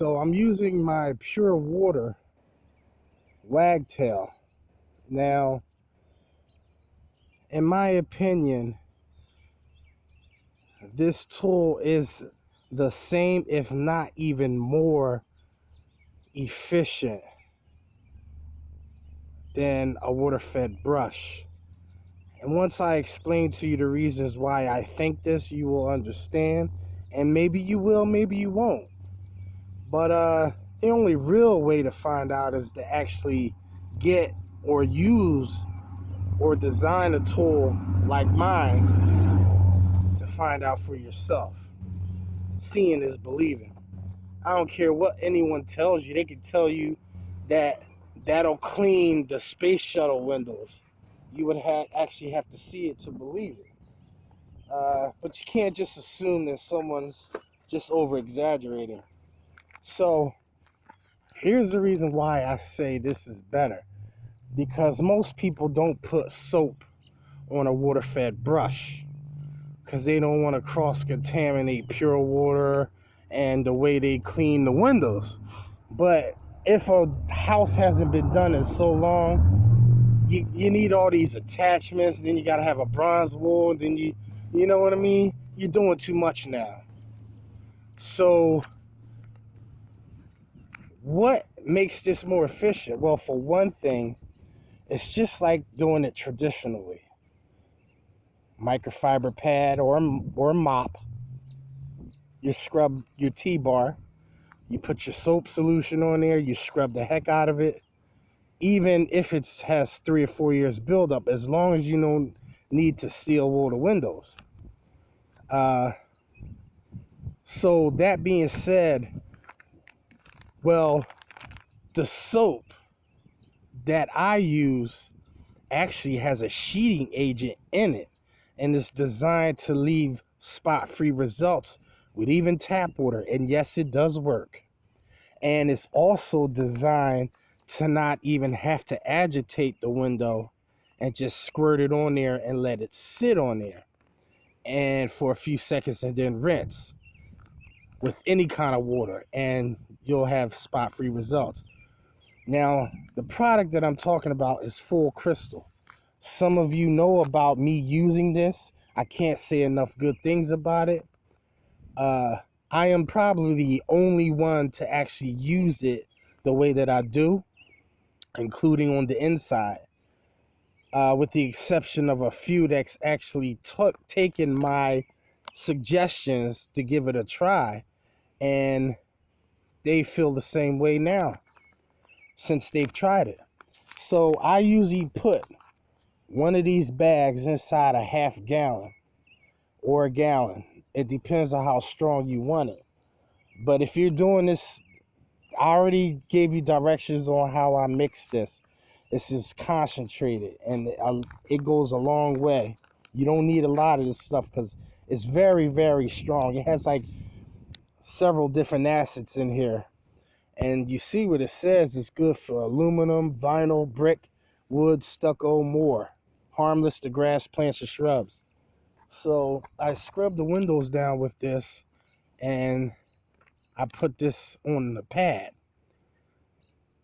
So I'm using my pure water Wagtail. Now, in my opinion, this tool is the same, if not even more efficient than a water-fed brush. And once I explain to you the reasons why I think this, you will understand. And maybe you will, maybe you won't. But the only real way to find out is to actually get or use or design a tool like mine to find out for yourself. Seeing is believing. I don't care what anyone tells you. They can tell you that that'll clean the space shuttle windows. You would actually have to see it to believe it. But you can't just assume that someone's just over exaggerating. So here's the reason why I say this is better. Because most people don't put soap on a water-fed brush because they don't want to cross-contaminate pure water and the way they clean the windows. But if a house hasn't been done in so long, you need all these attachments, then you got to have a bronze wool, then you know what I mean? You're doing too much now. So what makes this more efficient? Well, for one thing, it's just like doing it traditionally. Microfiber pad or mop. You scrub your T-bar. You put your soap solution on there. You scrub the heck out of it. Even if it has 3 or 4 years buildup, as long as you don't need to steel wool the windows. So that being said, well, the soap that I use actually has a sheeting agent in it, and it's designed to leave spot-free results with even tap water. And yes, it does work. And it's also designed to not even have to agitate the window and just squirt it on there and let it sit on there and for a few seconds and then rinse with any kind of water, and you'll have spot-free results. Now, the product that I'm talking about is full crystal. Some of you know about me using this. I can't say enough good things about it. I am probably the only one to actually use it the way that I do, including on the inside, with the exception of a few that's actually taken my suggestions to give it a try, and they feel the same way now since they've tried it. So I usually put one of these bags inside a half gallon or a gallon. It depends on how strong you want it. But if you're doing this, I already gave you directions on how I mix this. This is concentrated, and it goes a long way. You don't need a lot of this stuff because it's very, very strong. It has like several different acids in here. And you see what it says. It's good for aluminum, vinyl, brick, wood, stucco, more. Harmless to grass, plants, or shrubs. So I scrubbed the windows down with this, and I put this on the pad,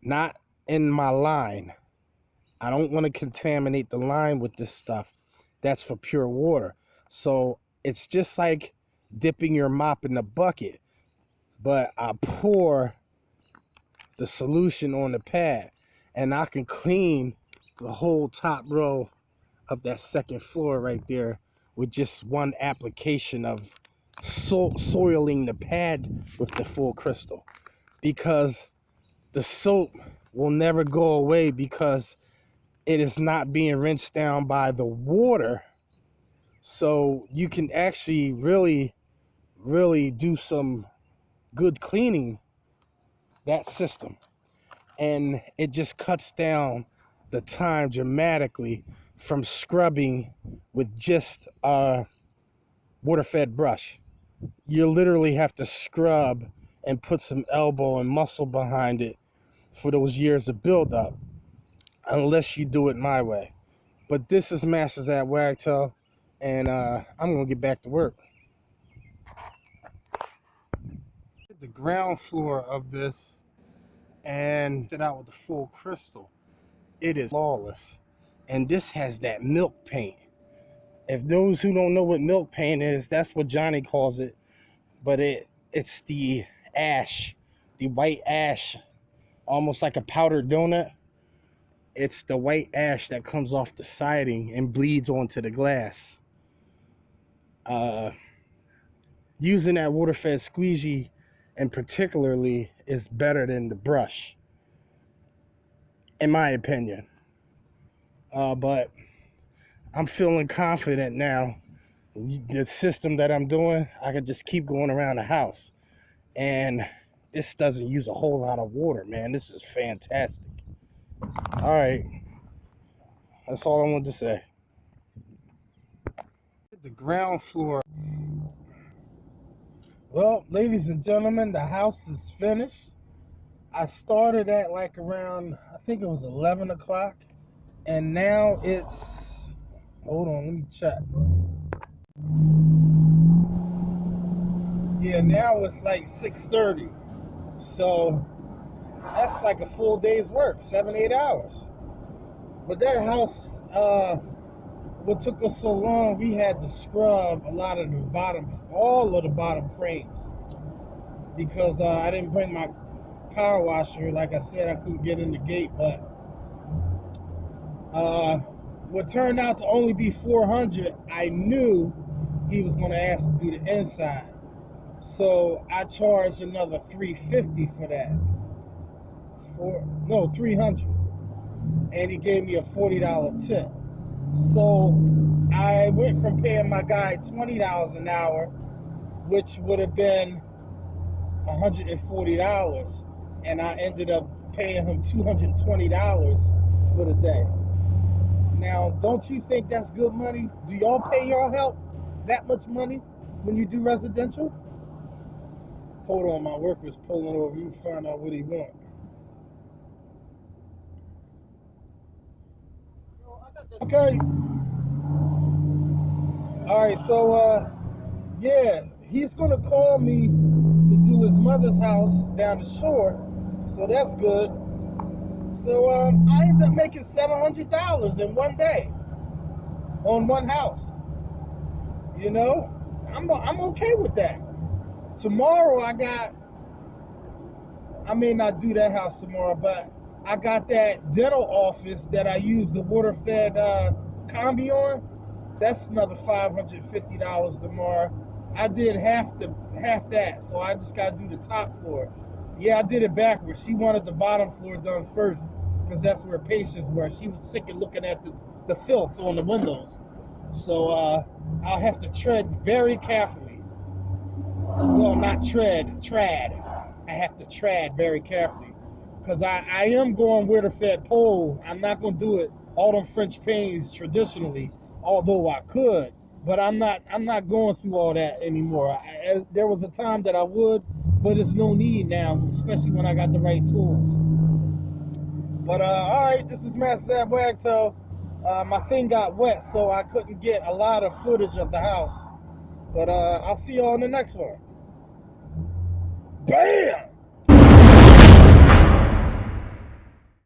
not in my line. I don't want to contaminate the line with this stuff. That's for pure water. So it's just like dipping your mop in the bucket, but I pour the solution on the pad, and I can clean the whole top row of that second floor right there with just one application of soiling the pad with the full crystal, because the soap will never go away because it is not being rinsed down by the water. So you can actually really do some good cleaning that system, and it just cuts down the time dramatically from scrubbing with just a water-fed brush. You literally have to scrub and put some elbow and muscle behind it for those years of buildup, unless you do it my way. But this is Masters at Wagtail, and I'm gonna get back to work. The ground floor of this and sit out with the full crystal. It is flawless. And this has that milk paint. If those who don't know what milk paint is, that's what Johnny calls it. But it's the ash, the white ash, almost like a powdered donut. It's the white ash that comes off the siding and bleeds onto the glass. Using that water-fed squeegee and particularly is better than the brush, in my opinion. But I'm feeling confident now. The system that I'm doing, I can just keep going around the house. And this doesn't use a whole lot of water, man. This is fantastic. All right. That's all I wanted to say. The ground floor. Well, ladies and gentlemen, the house is finished. I started at like around, I think it was 11 o'clock. And now it's, hold on, let me check. Yeah, now it's like 6:30. So that's like a full day's work, 7-8 hours. But that house, what took us so long, we had to scrub a lot of the bottom, all of the bottom frames, because I didn't bring my power washer. Like I said, I couldn't get in the gate. But what turned out to only be $400, I knew he was going to ask to do the inside, so I charged another $350 for that. $300, and he gave me a $40 tip. So I went from paying my guy $20 an hour, which would have been $140, and I ended up paying him $220 for the day. Now, don't you think that's good money? Do y'all pay your help that much money when you do residential? Hold on, my worker's pulling over. Let me find out what he wants. Okay. All right, so yeah, he's gonna call me to do his mother's house down the shore, so that's good. So I ended up making $700 in one day on one house. You know, I'm okay with that. Tomorrow I may not do that house tomorrow, but I got that dental office that I use the water-fed combi on. That's another $550 tomorrow. I did half that, so I just got to do the top floor. Yeah, I did it backwards. She wanted the bottom floor done first because that's where patients were. She was sick of looking at the filth on the windows. So I'll have to tread very carefully. Well, not trad. I have to trad very carefully, because I am going water-fed pole. I'm not going to do it all them French panes traditionally, although I could. But I'm not going through all that anymore. There was a time that I would, but it's no need now, especially when I got the right tools. But all right, this is Master At Wagtail. My thing got wet, so I couldn't get a lot of footage of the house. But I'll see y'all in the next one. Bam!